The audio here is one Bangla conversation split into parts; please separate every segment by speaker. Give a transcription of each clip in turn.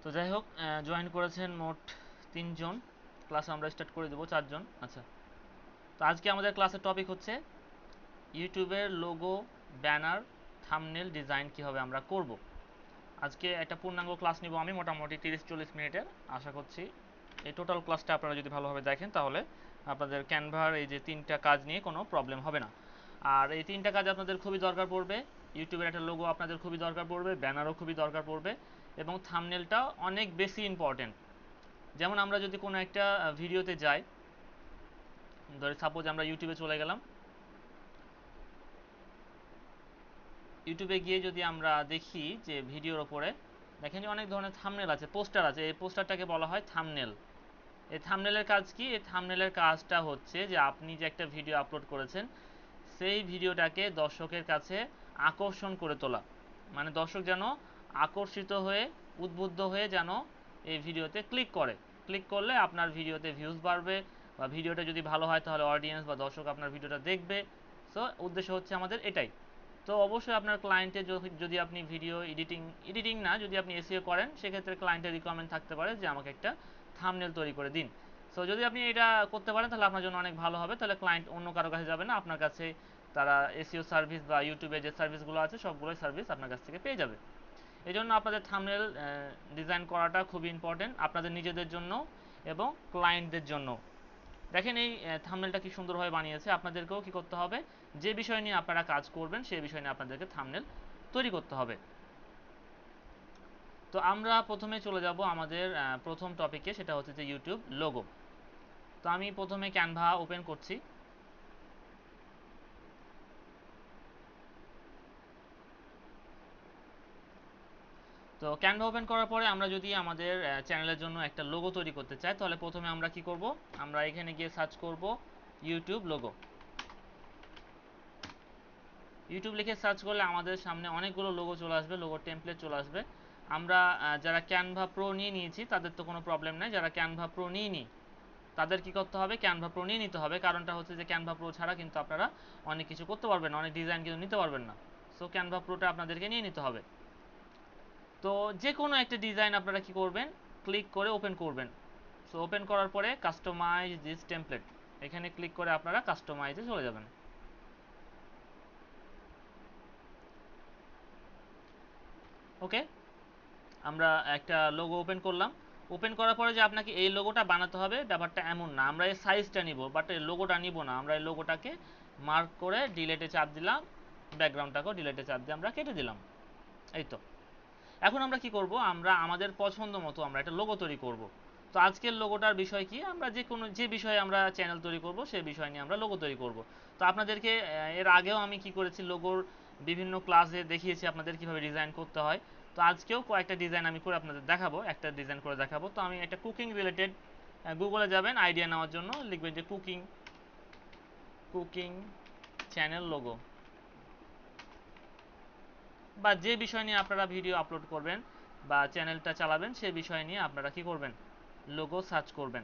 Speaker 1: তো যাই হোক, জয়েন করেছেন মোট 3 জন। ক্লাস আমরা স্টার্ট করে দেবো 4 জন। আচ্ছা, তো আজকে আমাদের ক্লাসের টপিক হচ্ছে ইউটিউবের লোগো, ব্যানার, থাম্বনেল ডিজাইন কীভাবে আমরা করব। আজকে একটা পূর্ণাঙ্গ ক্লাস নিব আমি, মোটামুটি 30-40 মিনিটের। আশা করছি এই টোটাল ক্লাসটা আপনারা যদি ভালোভাবে দেখেন তাহলে আপনাদের ক্যানভার এই যে 3টা কাজ নিয়ে কোনো প্রবলেম হবে না। আর এই 3টা কাজ আপনাদের খুবই দরকার পড়বে। ইউটিউবের একটা লোগো আপনাদের খুবই দরকার পড়বে, ব্যানারও খুবই দরকার পড়বে, এবং থাম্বনেলটা অনেক বেশি ইম্পর্টেন্ট। যেমন আমরা যদি কোনো একটা ভিডিওতে যাই, ধরে সাপোজ আমরা ইউটিউবে চলে গেলাম, ইউটিউবে গিয়ে যদি আমরা দেখি যে ভিডিওর ওপরে দেখেন যে অনেক ধরনের থাম্বনেল আছে, পোস্টার আছে। এই পোস্টারটাকে বলা হয় থাম্বনেল। এই থাম্বনেলের কাজ কি? এই থাম্বনেলের কাজটা হচ্ছে যে আপনি যে একটা ভিডিও আপলোড করেছেন সেই ভিডিওটাকে দর্শকের কাছে আকর্ষণ করে তোলা, মানে দর্শক যেন আকর্ষিত হয়ে, উদ্বুদ্ধ হয়ে যেন এই ভিডিওতে ক্লিক করে। ক্লিক করলে আপনার ভিডিওতে ভিউজ বাড়বে, বা ভিডিওটা যদি ভালো হয় তাহলে অডিয়েন্স বা দর্শক আপনার ভিডিওটা দেখবে। সো উদ্দেশ্য হচ্ছে আমাদের এটাই। তো অবশ্যই আপনার ক্লায়েন্টে যদি আপনি ভিডিও এডিটিং না, যদি আপনি এসইও করেন, সেক্ষেত্রে ক্লায়েন্টের রিকোয়ারমেন্ট থাকতে পারে যে আমাকে একটা থাম্বনেল তৈরি করে দিন। সো যদি আপনি এটা করতে পারেন তাহলে আপনার জন্য অনেক ভালো হবে। তাহলে ক্লায়েন্ট অন্য কারো কাছে যাবে না, আপনার কাছে তারা এসইও সার্ভিস বা ইউটিউবে যে সার্ভিসগুলো আছে সবগুলোই সার্ভিস আপনার কাছ থেকে পেয়ে যাবে। এই জন্য আপনাদের থাম্বনেল ডিজাইন করাটা খুবই ইম্পর্টেন্ট, আপনাদের নিজেদের জন্য এবং ক্লায়েন্টদের জন্য। দেখেন এই থাম্বনেলটা কি সুন্দরভাবে বানিয়েছে। আপনাদেরকেও কি করতে হবে, যে বিষয় নিয়ে আপনারা কাজ করবেন সেই বিষয় নিয়ে আপনাদেরকে থাম্বনেল তৈরি করতে হবে। তো আমরা প্রথমে চলে যাব আমাদের প্রথম টপিকে, সেটা হচ্ছে যে ইউটিউব লোগো। তো আমি প্রথমে ক্যানভা ওপেন করছি। তো ক্যানভা ওপেন করার পরে আমরা যদি আমাদের চ্যানেলের জন্য একটা লোগো তৈরি করতে চাই, তাহলে প্রথমে আমরা কি করব, আমরা এখানে গিয়ে সার্চ করব ইউটিউব লোগো। ইউটিউব লিখে সার্চ করলে আমাদের সামনে অনেকগুলো লোগো চলে আসবে, লোগো টেমপ্লেট চলে আসবে। আমরা যারা ক্যানভা প্রো নিয়ে নিয়েছি তাদের তো কোনো প্রবলেম নাই। যারা ক্যানভা প্রো নিয়ে নিই তাদের কি করতে হবে, ক্যানভা প্রো নিয়ে নিতে হবে। কারণটা হচ্ছে যে ক্যানভা প্রো ছাড়া কিন্তু আপনারা অনেক কিছু করতে পারবেন না, অনেক ডিজাইন কিন্তু নিতে পারবেন না। সো ক্যানভা প্রোটা আপনাদেরকে নিয়ে নিতে হবে। তো যে কোনো একটা ডিজাইন আপনারা কি করবেন, ক্লিক করে ওপেন করবেন। সো ওপেন করার পরে কাস্টমাইজ দিস টেমপ্লেট, এখানে ক্লিক করে আপনারা কাস্টমাইজে চলে যাবেন। ওকে, আমরা একটা লোগো ওপেন করলাম। ওপেন করার পরে যে আপনাকে এই লোগোটা বানাতে হবে ব্যাপারটা এমন না। আমরা এই সাইজটা নিব, বাট এই লোগোটা নিব না। আমরা এই লোগোটাকে মার্ক করে ডিলেটে চাপ দিলাম, ব্যাকগ্রাউন্ডটাকেও ডিলেটে চাপ দিয়ে আমরা কেটে দিলাম। এই তো। এখন আমরা কি করব, আমরা আমাদের পছন্দ মতো আমরা একটা লোগো তৈরি করব। তো আজকের লোগোটার বিষয় কি, আমরা যে বিষয়ে আমরা চ্যানেল তৈরি করব সেই বিষয় নিয়ে আমরা লোগো তৈরি করব। তো আপনাদেরকে এর আগেও আমি কি করেছি, লোগোর বিভিন্ন ক্লাসে দেখিয়েছি আপনাদের কিভাবে ডিজাইন করতে হয়। তো আজকেও কয়েকটা ডিজাইন আমি করে আপনাদের দেখাবো, একটা ডিজাইন করে দেখাবো। তো আমি একটা কুকিং রিলেটেড, গুগলে যাবেন আইডিয়া নেওয়ার জন্য, লিখবেন যে কুকিং কুকিং চ্যানেল লোগো, বা যে বিষয় নিয়ে আপনারা ভিডিও আপলোড করবেন বা চ্যানেলটা চালাবেন সেই বিষয় নিয়ে আপনারা কি করবেন, লোগো সার্চ করবেন।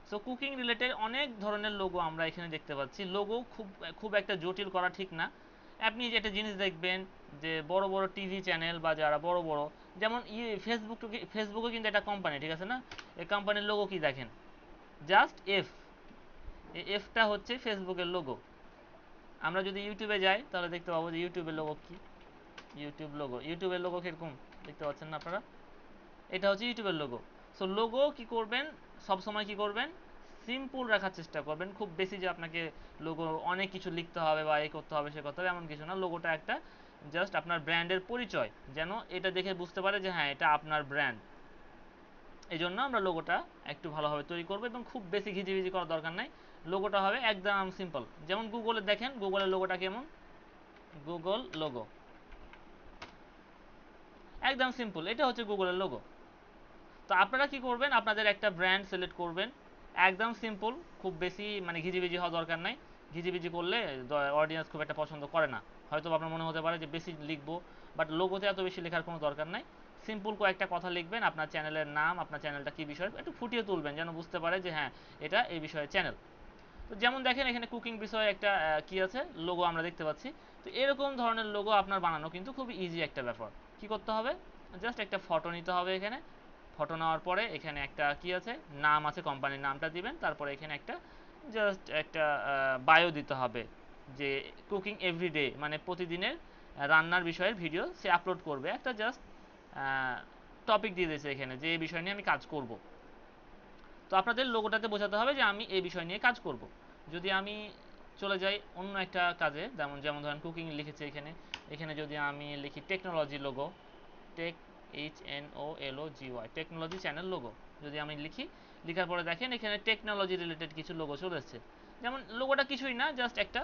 Speaker 1: সো কুকিং রিলেটেড অনেক ধরনের লোগো আমরা এখানে দেখতে পাচ্ছি। লোগো খুব খুব একটা জটিল করা ঠিক না। আপনি যে একটা জিনিস দেখবেন যে বড় বড় টিভি চ্যানেল বা যারা বড় বড়, যেমন ফেসবুকে কিন্তু একটা কোম্পানি, ঠিক আছে না, এই কোম্পানির লোগো কি দেখেন, জাস্ট এফ। এই এফটা হচ্ছে ফেসবুকের লোগো। আমরা যদি ইউটিউবে যাই তাহলে দেখতে পাবো যে ইউটিউবের লোগো কি, ইউটিউবের লোগো কিরকম দেখতে পাচ্ছেন না আপনারা, এটা হচ্ছে ইউটিউবের লোগো। সো লোগো কি করবেন, সব সময় কি করবেন, সিম্পল রাখার চেষ্টা করবেন। খুব বেশি যে আপনাকে লোগো অনেক কিছু লিখতে হবে বা এই করতে হবে সে করতে হবে এমন কিছু না। লোগোটা একটা জাস্ট আপনার ব্র্যান্ডের পরিচয়, যেন এটা দেখে বুঝতে পারে যে হ্যাঁ এটা আপনার ব্র্যান্ড। এই জন্য আমরা লোগোটা একটু ভালোভাবে তৈরি করবো, এবং খুব বেশি ঘিজিবিজি করার দরকার নাই। লোগোটা হবে একদম সিম্পল। যেমন গুগলে দেখেন, গুগলের লোগোটা কেমন, গুগল লোগো একদম সিম্পল, এটা হচ্ছে গুগলের লোগো। তো আপনারা কি করবেন, আপনাদের একটা ব্র্যান্ড সিলেক্ট করবেন, একদম সিম্পল, খুব বেশি মানে ঘিজিবিজি হওয়ার দরকার নাই। ঘিজিবিজি করলে অডিয়েন্স খুব একটা পছন্দ করে না। হয়তো আপনার মনে হতে পারে যে বেশি লিখবো, বাট লোগোতে এত বেশি লেখার কোনো দরকার নাই। সিম্পল কয়েকটা কথা লিখবেন, আপনার চ্যানেলের নাম, আপনার চ্যানেলটা কী বিষয় একটু ফুটিয়ে তুলবেন যেন বুঝতে পারে যে হ্যাঁ এটা এই বিষয়ে চ্যানেল। তো যেমন দেখেন এখানে কুকিং বিষয়ে একটা কি আছে, লোগো আমরা দেখতে পাচ্ছি। তো এরকম ধরনের লোগো আপনার বানানো কিন্তু খুবই ইজি একটা ব্যাপার। কি করতে হবে, জাস্ট একটা ফটো নিতে হবে এখানে। ফটো নেওয়ার পরে এখানে একটা কি আছে, নাম আছে, কোম্পানির নামটা দিবেন। তারপরে এখানে একটা জাস্ট একটা বায়ো দিতে হবে যে কুকিং এভরিডে, মানে প্রতিদিনের রান্নার বিষয়ের ভিডিও সে আপলোড করবে। একটা জাস্ট টপিক দিয়ে দিয়েছে এখানে যে এই বিষয় নিয়ে আমি কাজ করব। তো আপনাদের লোগোটাতে বোঝাতে হবে যে আমি এই বিষয় নিয়ে কাজ করব। যদি আমি চলে যাই অন্য একটা কাজে, যেমন যেমন ধরেন কুকিং লিখেছি এখানে, এখানে যদি আমি লিখি technology logo, tech HNOLOGY, technology channel logo যদি আমি লিখি, লেখার পরে দেখেন এখানে টেকনোলজি রিলেটেড কিছু লোগো চলে এসেছে। যেমন লোগোটা কিছুই না, জাস্ট একটা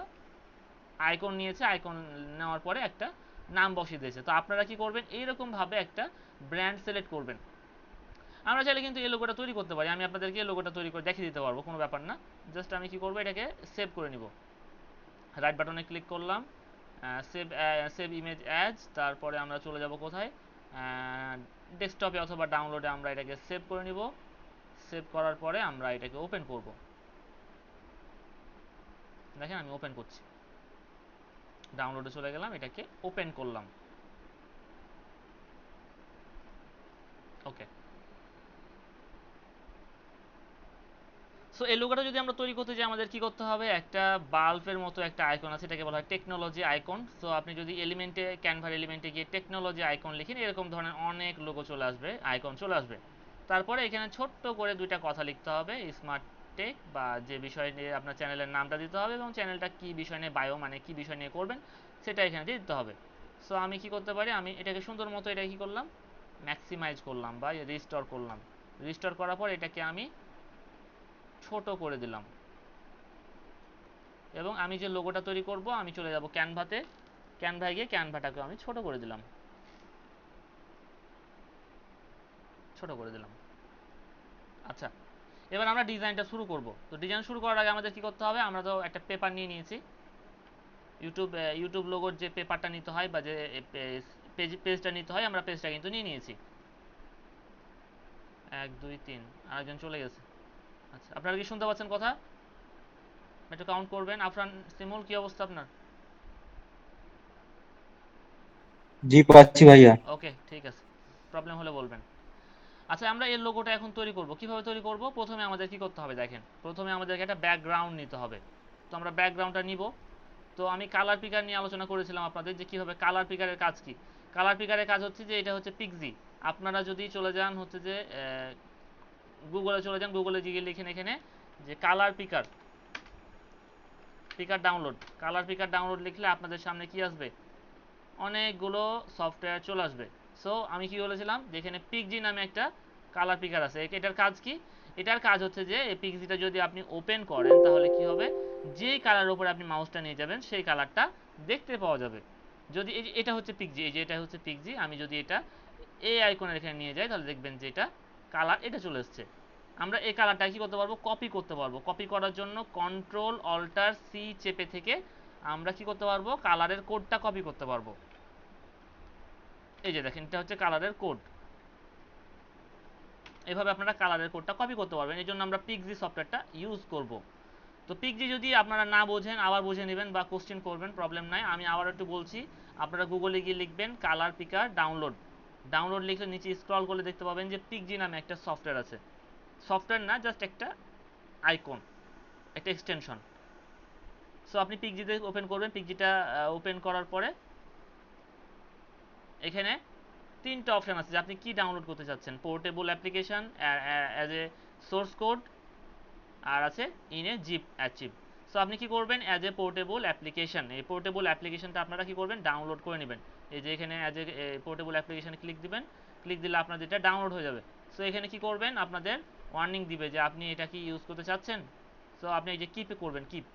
Speaker 1: আইকন নিয়েছে, আইকন নেওয়ার পরে একটা নাম বসিয়ে দিয়েছে। তো আপনারা কি করবেন, এইরকমভাবে একটা ব্র্যান্ড সিলেক্ট করবেন। আমরা চাইলে কিন্তু এই লোগোটা তৈরি করতে পারি, আমি আপনাদেরকে এই লোগোটা তৈরি করে দেখিয়ে দিতে পারবো, কোনো ব্যাপার না। জাস্ট আমি কি করবো, এটাকে সেভ করে নিব। রাইট বাটনে ক্লিক করলাম, সেভ সেভ ইমেজ অ্যাজ, তারপরে আমরা চলে যাব কোথায়, ডেস্কটপে অথবা ডাউনলোডে আমরা এটাকে সেভ করে নিব। সেভ করার পরে আমরা এটাকে ওপেন করব। দেখেন আমি ওপেন করছি, ডাউনলোডে চলে গেলাম, এটাকে ওপেন করলাম। ওকে, সো এই লোগোটা যদি আমরা তৈরি করতে যাই আমাদের কি করতে হবে, একটা বাল্বের মতো একটা আইকন আছে, এটাকে বলা হয় টেকনোলজি আইকন। সো আপনি যদি এলিমেন্টে, ক্যানভার এলিমেন্টে গিয়ে টেকনোলজি আইকন লিখেন, এরকম ধরনের অনেক লোগো চলে আসবে, আইকন চলে আসবে। তারপরে এখানে ছোট্ট করে দুইটা কথা লিখতে হবে, স্মার্ট টেক, বা যে বিষয় নিয়ে আপনার চ্যানেলের নামটা দিতে হবে এবং চ্যানেলটা কি বিষয় নিয়ে, বায়ো মানে কি বিষয় নিয়ে করবেন সেটা এখানে দিয়ে দিতে হবে। সো আমি কি করতে পারি, আমি এটাকে সুন্দর মতো এটা কি করলাম, ম্যাক্সিমাইজ করলাম বা রিস্টোর করলাম। রিস্টোর করার পর এটাকে আমি ছোট করে দিলাম এবং আমি যে লোগোটা তৈরি করব আমি চলে যাব ক্যানভাতে, ক্যানভায় গিয়ে ক্যানভাটাকে আমি ছোট করে দিলাম, ছোট করে দিলাম। আচ্ছা, এবার আমরা ডিজাইনটা শুরু করব। তো ডিজাইন শুরু করার আগে আমাদের কি করতে হবে, আমরা তো একটা পেপার নিয়ে নিয়েছি, ইউটিউব লোগোর যে পেপারটা নিতে হয় বা যে পেজটা নিতে হয়, আমরা পেজটা কিন্তু নিয়ে নিয়েছি। 1 2 3, আরেকজন চলে গেছে। আচ্ছা, আপনারা কি শুনতে পাচ্ছেন কথা? একটু কাউন্ট করবেন। আফরান শিমুল, কি অবস্থা আপনার?
Speaker 2: জি পাচ্ছি ভাইয়া।
Speaker 1: ওকে, ঠিক আছে, প্রবলেম হলে বলবেন। আচ্ছা, আমরা এর লোগোটা এখন তৈরি করব। কিভাবে তৈরি করব, প্রথমে আমাদের কি করতে হবে দেখেন, প্রথমে আমাদেরকে একটা ব্যাকগ্রাউন্ড নিতে হবে। তো আমরা ব্যাকগ্রাউন্ডটা নিব। তো আমি কালার পিকার নিয়ে আলোচনা করেছিলাম আপনাদের যে কীভাবে কালার পিকারের কাজ কি। কালার পিকারের কাজ হচ্ছে যে এটা হচ্ছে পিক্সি। আপনারা যদি চলে যান হচ্ছে যে গুগলে চলে যান, গুগলে গিয়ে লিখেন এখানে যে কালার পিকার, পিকার ডাউনলোড, কালার পিকার ডাউনলোড লিখলে আপনাদের সামনে কি আসবে, অনেকগুলো সফটওয়্যার চলে আসবে। সো আমি কি বলেছিলাম যে এখানে পিক্সি নামে একটা কালার পিকার আছে, এটার কাজ কি, এটার কাজ হচ্ছে যে এই পিক্সিটা যদি আপনি ওপেন করেন তাহলে কি হবে, যেই কালারের উপরে আপনি মাউসটা নিয়ে যাবেন সেই কালারটা দেখতে পাওয়া যাবে। যদি এটা হচ্ছে পিক্সি, এই যে এটা হচ্ছে পিক্সি, আমি যদি এটা এই আইকনের এখানে নিয়ে যাই তাহলে দেখবেন যে এটা কালার, এটা চলে এসছে। আমরা এই কালারটা কি করতে পারবো, কপি করতে পারবো। কপি করার জন্য কন্ট্রোল অল্টার সি চেপে থেকে আমরা কি করতে পারবো, কালারের কোডটা কপি করতে পারবো। এই যে দেখেন, এটা হচ্ছে কালারের কোড। এভাবে আপনারা কালারের কোডটা কপি করতে পারবেন, এই জন্য আমরা পিক্সি সফটওয়্যারটা ইউজ করব। তো পিক্সি যদি আপনারা না বোঝেন আবার বুঝে নেবেন বা কোশ্চেন করবেন, প্রবলেম নাই। আমি আবার একটু বলছি, আপনারা গুগলে গিয়ে লিখবেন কালার পিকার ডাউনলোড। ডাউনলোড লিখলে নিচে স্ক্রল করলে দেখতে পাবেন যে পিক্সি নামে একটা সফটওয়্যার আছে। সফটওয়্যার না, জাস্ট একটা আইকন, একটা এক্সটেনশন। সো আপনি পিক্সিতে ওপেন করবেন, পিক্সিটা ওপেন করার পরে এখানে তিনটা অপশন আছে যে আপনি কি ডাউনলোড করতে চাচ্ছেন, portable application as a source code, আর আছে in a zip archive. So আপনি কি করবেন, অ্যাজ এ পোর্টেবল অ্যাপ্লিকেশন, এই পোর্টেবল অ্যাপ্লিকেশনটা আপনারা কি করবেন, ডাউনলোড করে নেবেন। এই যে এখানে অ্যাজ এ পোর্টেবল অ্যাপ্লিকেশনে ক্লিক দিবেন, ক্লিক দিলে আপনাদের এটা ডাউনলোড হয়ে যাবে। সো এখানে কি করবেন, আপনাদের ওয়ার্নিং দিবে যে আপনি এটা কি ইউজ করতে চাচ্ছেন। সো আপনি এই যে কিপে করবেন, কিপ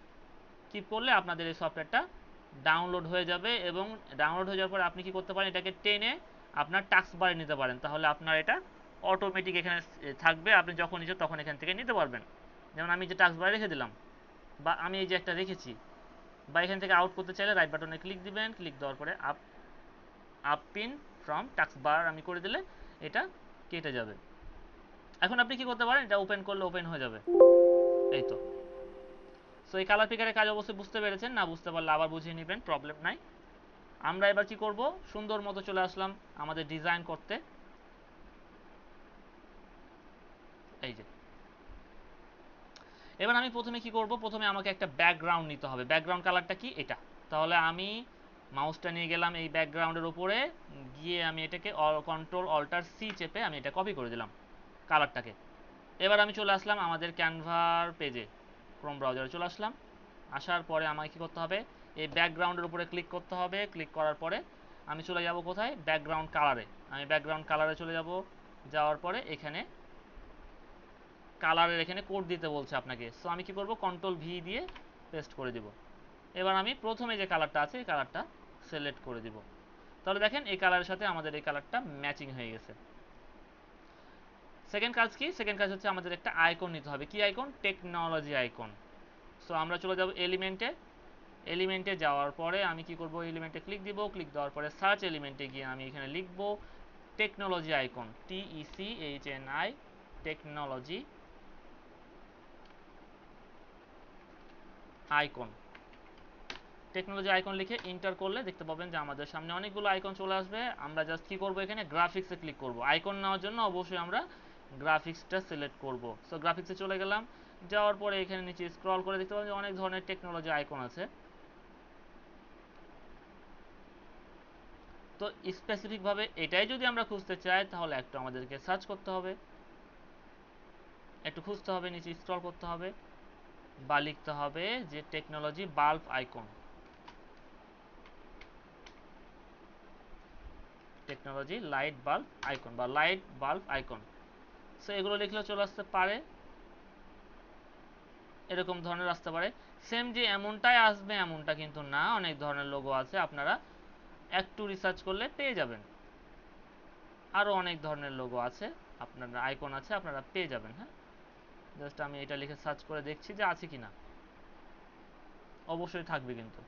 Speaker 1: কিপ করলে আপনাদের এই সফটওয়্যারটা ডাউনলোড হয়ে যাবে এবং ডাউনলোড হয়ে যাওয়ার পর আপনি কি করতে পারেন, এটাকে টেনে আপনার টাস্ক বারে নিতে পারেন, তাহলে আপনার এটা অটোমেটিক এখানে থাকবে, আপনি যখন ইচ্ছে তখন এখান থেকে নিতে পারবেন। যেমন আমি যে টাস্ক বারে রেখে দিলাম, বা আমি এই যে একটা রেখেছি, বা এখান থেকে আউট করতে চাইলে রাইট বাটনে ক্লিক দিবেন, ক্লিক দেওয়ার পরে up up pin from taskbar আমি করে দিলে এটা কেটে যাবে। এখন আপনি কি করতে পারেন, এটা ওপেন করলে ওপেন হয়ে যাবে, এই তো। সো এই কালার পিকারের কাজ অবশ্যই বুঝতে পেরেছেন, না বুঝতে পারলে আবার বুঝিয়ে নেবেন, প্রবলেম নাই। আমরা এবার কি করব, সুন্দর মতো চলে আসলাম আমাদের ডিজাইন করতে। এই যে এবার আমি প্রথমে কি করব, প্রথমে আমাকে একটা ব্যাকগ্রাউন্ড নিতে হবে। ব্যাকগ্রাউন্ড কালারটা কি, এটা। তাহলে আমি মাউসটা নিয়ে গেলাম এই ব্যাকগ্রাউন্ডের উপরে, গিয়ে আমি এটাকে কন্ট্রোল অল্টার সি চেপে আমি এটা কপি করে দিলাম কালারটাকে। এবার আমি চলে আসলাম আমাদের ক্যানভার পেজে, ক্রোম ব্রাউজারে চলে আসলাম। আসার পরে আমাকে কি করতে হবে, এই ব্যাকগ্রাউন্ডের উপরে ক্লিক করতে হবে। ক্লিক করার পরে আমি চলে যাব কোথায়, ব্যাকগ্রাউন্ড কালারে। আমি ব্যাকগ্রাউন্ড কালারে চলে যাব, যাওয়ার পরে এখানে কালারের এখানে কোড দিতে বলছে আপনাকে। সো আমি কি করব, কন্ট্রোল ভি দিয়ে পেস্ট করে দিব। এবার আমি প্রথমে যে কালারটা আছে এই কালারটা সিলেক্ট করে দিব। তাহলে দেখেন এই কালারের সাথে আমাদের এই কালারটা ম্যাচিং হয়ে গেছে। সেকেন্ড কাজ কি, সেকেন্ড কাজ হচ্ছে আমাদের একটা আইকন নিতে হবে। কি আইকন, টেকনোলজি আইকন। সো আমরা চলে যাব এলিমেন্টে। এলিমেন্টে যাওয়ার পরে আমি কি করব, এলিমেন্টে ক্লিক দিব। ক্লিক দেওয়ার পরে সার্চ এলিমেন্টে গিয়ে আমি এখানে লিখব technology icon, TECHNI, technology icon. Technology icon লিখে ইন্টার করলে দেখতে পাবেন যে আমাদের সামনে অনেকগুলো আইকন চলে আসবে। আমরা জাস্ট কি করব, এখানে গ্রাফিক্সে ক্লিক করব। আইকন নেওয়ার জন্য অবশ্যই আমরা গ্রাফিক্সটা সিলেক্ট করব। সো গ্রাফিক্সে চলে গেলাম, যাওয়ার পরে এখানে নিচে স্ক্রল করে দেখতে পাবেন যে অনেক ধরনের টেকনোলজি আইকন আছে। তো স্পেসিফিকভাবে এটাই যদি আমরা খুঁজতে চাই তাহলে একটু আমাদেরকে সার্চ করতে হবে, একটু খুঁজতে হবে, নিচে স্ক্রল করতে হবে, বা লিখতে হবে যে technology bulb icon, technology light bulb icon বা লাইট বাল্ব আইকন। সো এগুলো লিখলেও চলে আসতে পারে, এরকম ধরনের আসতে পারে। সেম যে এমনটাই আসবে এমনটা কিন্তু না, অনেক ধরনের লোগো আছে, আপনারা একটু রিসার্চ করলে পেয়ে যাবেন। আরও অনেক ধরনের লোগো আছে, আপনারা আইকন আছে, আপনারা পেয়ে যাবেন। হ্যাঁ, জাস্ট আমি এটা লিখে সার্চ করে দেখছি যে আছে কিনা, অবশ্যই থাকবে কিন্তু।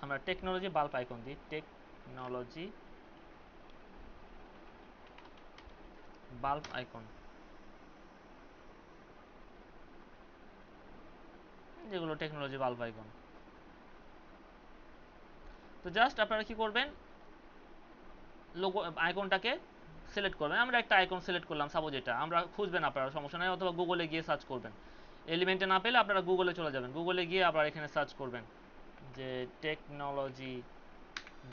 Speaker 1: আমরা টেকনোলজি বাল্ব আইকন দিই, টেকনোলজি বাল্ব আইকন, যেগুলো টেকনোলজি বাল্ব আইকন। তো জাস্ট আপনারা কি করবেন, লোগো আইকনটাকে সিলেক্ট করবেন। আমরা একটা আইকন সিলেক্ট করলাম, সাপোজ এটা আমরা খুঁজবেন আপনারা, সমস্যা নেই, অথবা গুগলে গিয়ে সার্চ করবেন। এলিমেন্টে না পেলে আপনারা গুগলে চলে যাবেন, গুগলে গিয়ে আবার এখানে সার্চ করবেন যে টেকনোলজি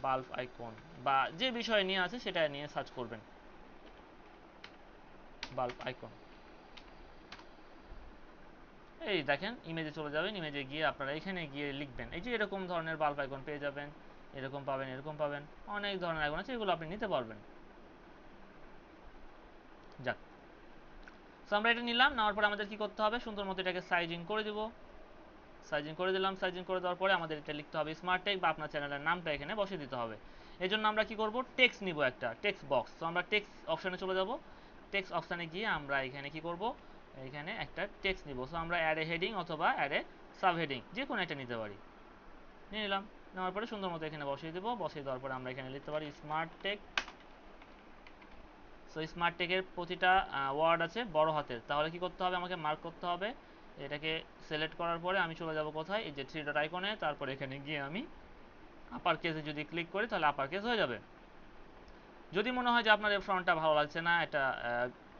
Speaker 1: বাল্ব আইকন, বা যে বিষয় নিয়ে আছে সেটা নিয়ে সার্চ করবেন, বাল্ব আইকন। এই দেখেন ইমেজে চলে যাবেন, ইমেজে গিয়ে আপনারা এখানে গিয়ে লিখবেন, এই যে এরকম ধরনের বাল্ব আইকন পেয়ে যাবেন, এরকম পাবেন, এরকম পাবেন, অনেক ধরনের আইকন আছে, এগুলো আপনি নিতে পারবেন। যাক, সো আমরা এটা নিলাম, নেওয়ার পরে আমাদের কি করতে হবে, সুন্দর মতো এটাকে সাইজিং করে দিব। সাইজিং করে দিলাম, সাইজিং করে দেওয়ার পরে আমাদের এটা লিখতে হবে স্মার্ট টেক, বা আপনার চ্যানেলের নামটা এখানে বসিয়ে দিতে হবে। এই জন্য আমরা কি করব, টেক্সট নিব, একটা টেক্সট বক্স। তো আমরা টেক্সট অপশানে চলে যাব। টেক্সট অপশানে গিয়ে আমরা এখানে কি করব, এখানে একটা টেক্সট নিব। সো আমরা অ্যাড এ হেডিং অথবা অ্যাড এ সাব হেডিং, যে কোনো একটা নিতে পারি। নিয়ে নিলাম, নেওয়ার পরে সুন্দর মতো এখানে বসিয়ে দেবো। বসিয়ে দেওয়ার পরে আমরা এখানে লিখতে পারি স্মার্ট টেক। সো স্মার্ট টেকের প্রতিটা ওয়ার্ড আছে বড় হাতের, তাহলে কি করতে হবে, আমাকে মার্ক করতে হবে। এটাকে সিলেক্ট করার পরে আমি চলে যাব কোথায়, এই যে থ্রি ডট আইকনে, তারপর এখানে গিয়ে আমি আপার কেসে যদি ক্লিক করি তাহলে আপার কেস হয়ে যাবে। যদি মনে হয় যে আপনার এই ফ্রন্টটা ভালো লাগছে না, এটা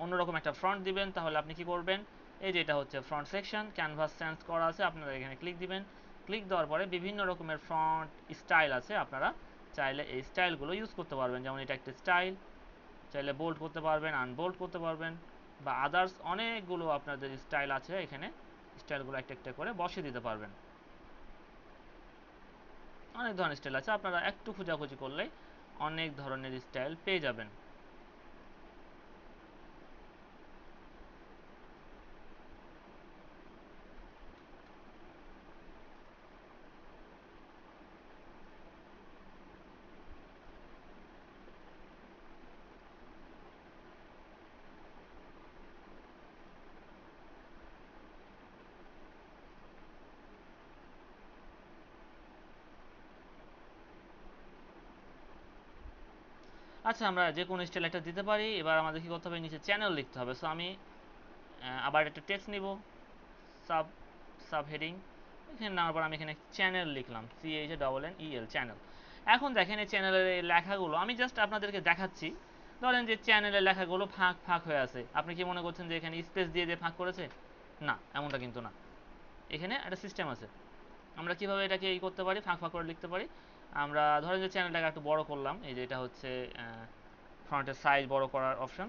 Speaker 1: অন্যরকম একটা ফ্রন্ট দিবেন, তাহলে আপনি কি করবেন, এই যে এটা হচ্ছে ফ্রন্ট সেকশন, ক্যানভাস চেঞ্জ করা আছে, আপনারা এখানে ক্লিক দিবেন। ক্লিক দেওয়ার পরে বিভিন্ন রকমের ফ্রন্ট স্টাইল আছে, আপনারা চাইলে এই স্টাইলগুলো ইউজ করতে পারবেন। যেমন এটা একটা স্টাইল, চাইলে বোল্ড করতে পারবেন, আনবোল্ড করতে পারবেন, বা আদার্স অনেকগুলো আপনাদের স্টাইল আছে, এখানে স্টাইলগুলো একটা একটা করে বসিয়ে দিতে পারবেন। অনেক ধরনের স্টাইল আছে, আপনারা একটু খোঁজাখুঁজি করলেই অনেক ধরনের স্টাইল পেয়ে যাবেন। আচ্ছা, আমরা যে কোনো স্টাইল একটা দিতে পারি। এবার আমাদের কি করতে হবে, নিচে চ্যানেল লিখতে হবে। সো আমি আবার একটা টেক্সট নিব, সাব সাব হেডিং, এখানে নেওয়ার পর আমি এখানে চ্যানেল লিখলাম, CHANNEL চ্যানেল। এখন দেখেন এই চ্যানেলের এই লেখাগুলো আমি জাস্ট আপনাদেরকে দেখাচ্ছি। ধরেন যে চ্যানেলের লেখাগুলো ফাঁক ফাঁক হয়ে আছে, আপনি কি মনে করছেন যে এখানে স্পেস দিয়ে দিয়ে ফাঁক করেছে? না, এমনটা কিন্তু না। এখানে একটা সিস্টেম আছে। আমরা কিভাবে এটাকে এই করতে পারি, ফাঁক ফাঁক করে লিখতে পারি। আমরা ধরেন যে চ্যানেলটাকে একটু বড় করলাম, এই যে এটা হচ্ছে ফ্রন্টের সাইজ বড় করার অপশন।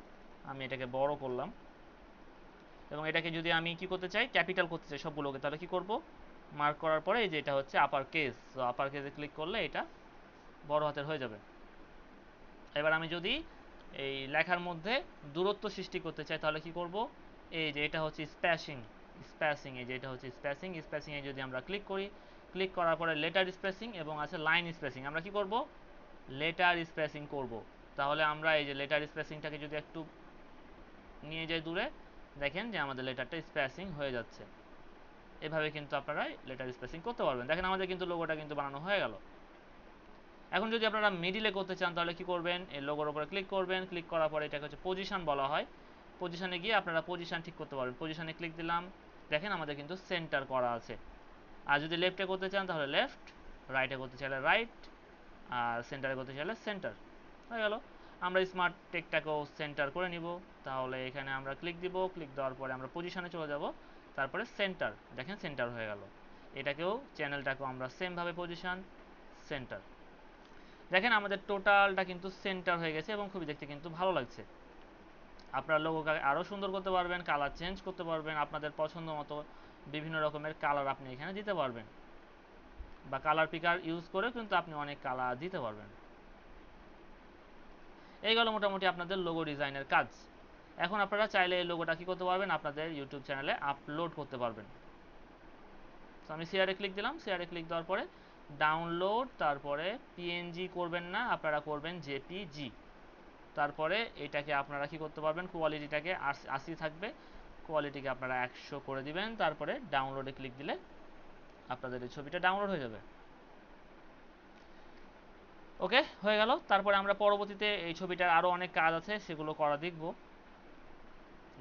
Speaker 1: আমি এটাকে বড় করলাম এবং এটাকে যদি আমি কি করতে চাই, ক্যাপিটাল করতে চাই সবগুলোকে, তাহলে কি করব, মার্ক করার পরে এই যে এটা হচ্ছে আপার কেস, তো আপার কেসে ক্লিক করলে এটা বড় হাতের হয়ে যাবে। এবার আমি যদি এই লেখার মধ্যে দূরত্ব সৃষ্টি করতে চাই তাহলে কি করব, এই যে এটা হচ্ছে স্প্যাসিং, স্প্যাসিং, এই যে এটা হচ্ছে স্প্যাসিং, স্প্যাসিং এ যদি আমরা ক্লিক করি, ক্লিক করার পরে লেটার স্প্যাসিং এবং আছে লাইন স্প্যাসিং, আমরা কি করব, লেটার স্প্যাসিং করব। তাহলে আমরা এই যে লেটার স্প্যাসিংটাকে যদি একটু নিয়ে যাই দূরে, দেখেন যে আমাদের লেটারটা স্প্যাসিং হয়ে যাচ্ছে। এভাবে কিন্তু আপনারা লেটার স্পেসিং করতে পারবেন। দেখেন আমাদের কিন্তু লোগোটা কিন্তু বানানো হয়ে গেল। এখন যদি আপনারা মিডিলে করতে চান তাহলে কি করবেন, এই লোগোর উপরে ক্লিক করবেন, ক্লিক করার পরে এটাকে হচ্ছে পজিশন বলা হয়। পজিশনে গিয়ে আপনারা পজিশন ঠিক করতে পারবেন। পজিশনে ক্লিক দিলাম, দেখেন আমাদের কিন্তু সেন্টার করা আছে। আর যদি লেফটে করতে চান তাহলে লেফট, রাইটে করতে চাইলে রাইট, আর সেন্টারে করতে চাইলে সেন্টার, হয়ে গেল। আমরা স্মার্ট টেকটাকেও সেন্টার করে নিব। তাহলে এখানে আমরা ক্লিক দিব, ক্লিক দেওয়ার পরে আমরা পজিশনে চলে যাব, তারপরে সেন্টার, দেখেন সেন্টার হয়ে গেল। এটাকেও চ্যানেলটাকেও আমরা সেমভাবে পজিশন, সেন্টার, দেখেন আমাদের টোটালটা কিন্তু সেন্টার হয়ে গেছে এবং খুবই দেখতে কিন্তু ভালো লাগছে। আপনারা লোগোকে আরও সুন্দর করতে পারবেন, কালার চেঞ্জ করতে পারবেন, আপনাদের পছন্দ মতো বিভিন্ন রকমের কালার আপনি এখানে দিতে পারবেন, বা কালার পিকার ইউজ করে কিন্তু আপনি অনেক কালার দিতে পারবেন। এই গেল মোটামুটি আপনাদের লোগো ডিজাইনের কাজ। এখন আপনারা চাইলে এই লোগোটা কি করতে পারবেন, আপনাদের ইউটিউব চ্যানেলে আপলোড করতে পারবেন। তো আমি শেয়ারে ক্লিক দিলাম, শেয়ারে ক্লিক দেওয়ার পরে ডাউনলোড, তারপরে পিএনজি করবেন না, আপনারা করবেন জেপিজি। তারপরে এটাকে আপনারা কি করতে পারবেন, কোয়ালিটিটাকে 80 থাকবে, কোয়ালিটিকে আপনারা 100 করে দিবেন, তারপরে ডাউনলোডে ক্লিক দিলে আপনাদের এই ছবিটা ডাউনলোড হয়ে যাবে। ওকে, হয়ে গেল। তারপরে আমরা পরবর্তীতে এই ছবিটার আরও অনেক কাজ আছে, সেগুলো করা দেখব।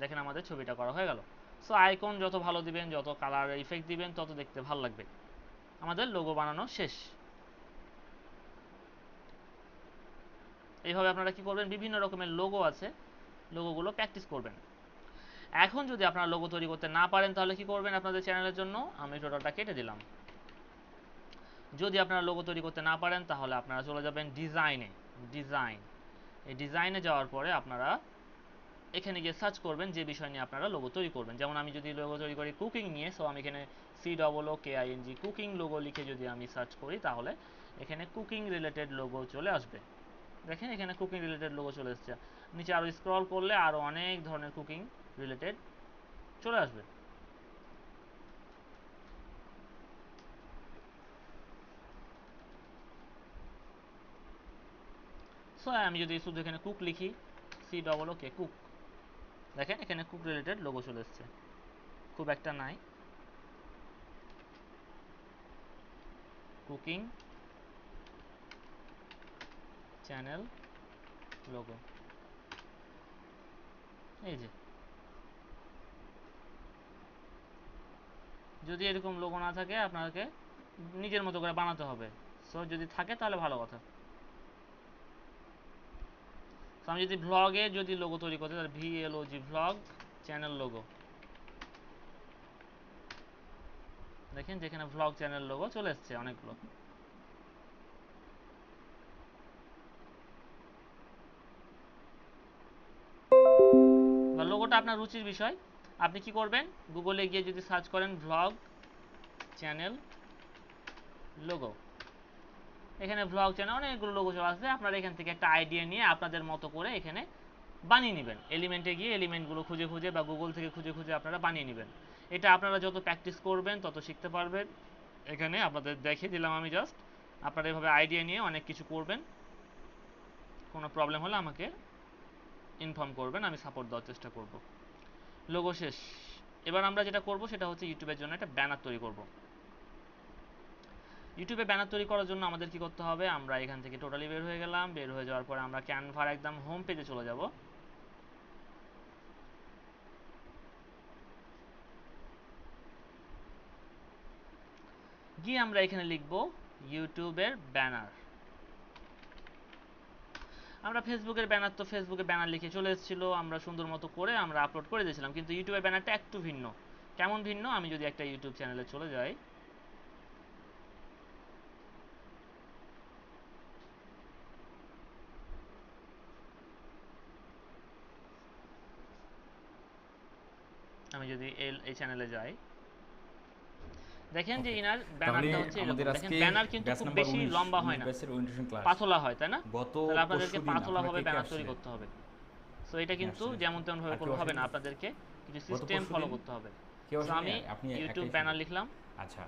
Speaker 1: দেখেন আমাদের ছবিটা করা হয়ে গেল। সো আইকন যত ভালো দিবেন, যত কালার ইফেক্ট দিবেন, তত দেখতে ভালো লাগবে। আমাদের লোগো বানানো শেষ। এইভাবে আপনারা কি করবেন, বিভিন্ন রকমের লোগো আছে, লোগোগুলো প্র্যাকটিস করবেন। এখন যদি আপনারা লোগো তৈরি করতে না পারেন তাহলে কি করবেন, আপনাদের চ্যানেলের জন্য আমি টোটালটা কেটে দিলাম। যদি আপনারা লোগো তৈরি করতে না পারেন তাহলে আপনারা চলে যাবেন ডিজাইনে, ডিজাইন, এই ডিজাইনে যাওয়ার পরে আপনারা এখানে গিয়ে সার্চ করবেন যে বিষয় নিয়ে আপনারা লোগো তৈরি করবেন। যেমন আমি যদি লোগো তৈরি করি কুকিং নিয়ে, সো আমি এখানে COOKING কুকিং লোগো লিখে যদি আমি সার্চ করি তাহলে এখানে কুকিং রিলেটেড লোগো চলে আসবে। দেখেন এখানে কুকিং রিলেটেড লোগো চলে এসেছে। নিচে আরও স্ক্রল করলে আরও অনেক ধরনের কুকিং রিলেটেড চলে আসবে। সো আমি যদি শুধু এখানে কুক লিখি, COOK কুক, দেখেন এখানে কুক রিলেটেড লোগো চলে এসেছে। খুব একটা নাই, কুকিং চ্যানেল লোগো, এই যে। যদি এরকম লোগো না থাকে আপনাকে নিজের মতো করে বানাতে হবে। সো যদি থাকে তাহলে ভালো কথা। সো আমি যদি ভ্লগে যদি লোগো তৈরি করতে, তাহলে VLOG ভ্লগ চ্যানেল লোগো, দেখেন যেখানে ভ্লগ চ্যানেল লোগো চলে এসছে অনেকগুলো। বা লোগোটা আপনার রুচির বিষয়। আপনি কি করবেন, গুগলে গিয়ে যদি সার্চ করেন ভ্লগ চ্যানেল লোগো, এখানে ভ্লগ চ্যানেল অনেকগুলো লোগো চলে আসবে। আপনারা এখান থেকে একটা আইডিয়া নিয়ে আপনাদের মতো করে এখানে বানিয়ে নেবেন। এলিমেন্টে গিয়ে এলিমেন্টগুলো খুঁজে খুঁজে বা গুগল থেকে খুঁজে খুঁজে আপনারা বানিয়ে নেবেন। এটা আপনারা যত প্র্যাকটিস করবেন তত শিখতে পারবেন। এখানে আপনাদের দেখিয়ে দিলাম আমি জাস্ট, আপনারা এভাবে আইডিয়া নিয়ে অনেক কিছু করবেন। কোনো প্রবলেম হলে আমাকে ইনফর্ম করবেন, আমি সাপোর্ট দেওয়ার চেষ্টা করব। লোগো শেষ। এবার আমরা যেটা করব সেটা হচ্ছে ইউটিউবের জন্য একটা ব্যানার তৈরি করব। ইউটিউবে ব্যানার তৈরি করার জন্য আমাদের কি করতে হবে, আমরা এখান থেকে টোটালি বের হয়ে গেলাম। বের হয়ে যাওয়ার পরে আমরা ক্যানভার একদম হোম পেজে চলে যাব। গিয়ে আমরা এখানে লিখব ইউটিউবের ব্যানার। আমরা ফেসবুকের ব্যানার তো ফেসবুকে ব্যানার লিখে চলে এসেছিল, আমরা সুন্দর মতো করে আমরা আপলোড করে দিয়েছিলাম। কিন্তু ইউটিউবের ব্যানারটা একটু ভিন্ন। কেমন ভিন্ন, আমি যদি একটা ইউটিউব চ্যানেলে চলে যাই, আমি যদি এই চ্যানেলে যাই, দেখেন যে ইনার ব্যানারটা হচ্ছে এরকম। দেখেন ব্যানার কিন্তু খুব বেশি লম্বা হয় না, পাতলা হয়, তাই না? তাহলে আপনাদেরকে পাতলা ভাবে ব্যানার তৈরি করতে হবে। সো এটা কিন্তু যেমন তেমন ভাবে করলে হবে না, আপনাদেরকে কিছু সিস্টেম ফলো করতে হবে। সো আমি ইউটিউব ব্যানার লিখলাম।
Speaker 3: আচ্ছা,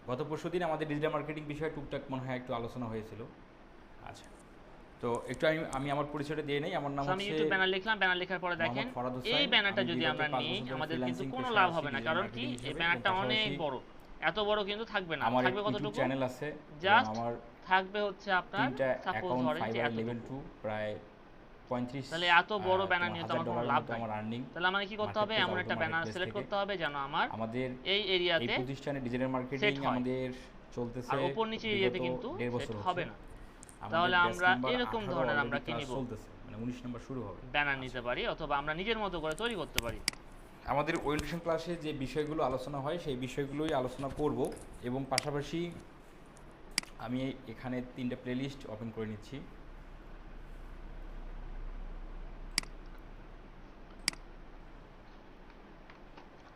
Speaker 3: গত পরশুদিন আমাদের ডিজিটাল মার্কেটিং বিষয়ে টুকটাক মনে হয় একটু আলোচনা হয়েছিল। আচ্ছা, তো একটু আমি আমার পরিচয়টা দিয়ে নেই। আমার নাম হচ্ছে,
Speaker 1: আমি ইউটিউব ব্যানার লিখলাম। ব্যানার লেখার পরে দেখেন এই ব্যানারটা যদি আমরা নিই, আমাদের কিন্তু কোনো লাভ হবে না। কারণ কি, এই ব্যানারটা অনেক বড়, এত বড় কিন্তু থাকবে না। থাকবে কতটুকু?
Speaker 3: চ্যানেল আছে,
Speaker 1: জাস্ট
Speaker 3: আমার
Speaker 1: থাকবে হচ্ছে আপনার সাপোজ ধরেন যে এতটুকু,
Speaker 3: প্রায় 35।
Speaker 1: তাহলে এত বড় ব্যানার নিয়ে তো আমার কোনো লাভ নাই। তাহলে আমাকে কি করতে হবে, এমন একটা ব্যানার সিলেক্ট করতে হবে যেন আমাদের এই এরিয়াতে
Speaker 3: এই প্রতিষ্ঠানে ডিজিটাল মার্কেটিং আমাদের চলতেছে,
Speaker 1: আর উপর নিচে এরিয়াতে কিন্তু সেট হবে না। তাহলে আমরা এরকম ধরনের আমরা কি নিব,
Speaker 3: মানে 19 নাম্বার শুরু হবে,
Speaker 1: ব্যানার নিতে পারি, অথবা আমরা নিজের মতো করে তৈরি করতে পারি।
Speaker 3: আমাদের ওরিয়েন্টেশন ক্লাসে যে বিষয়গুলো আলোচনা হয় সেই বিষয়গুলোই আলোচনা করব। এবং পাশাপাশি আমি এখানে 3টা প্লেলিস্ট ওপেন করে নিচ্ছি।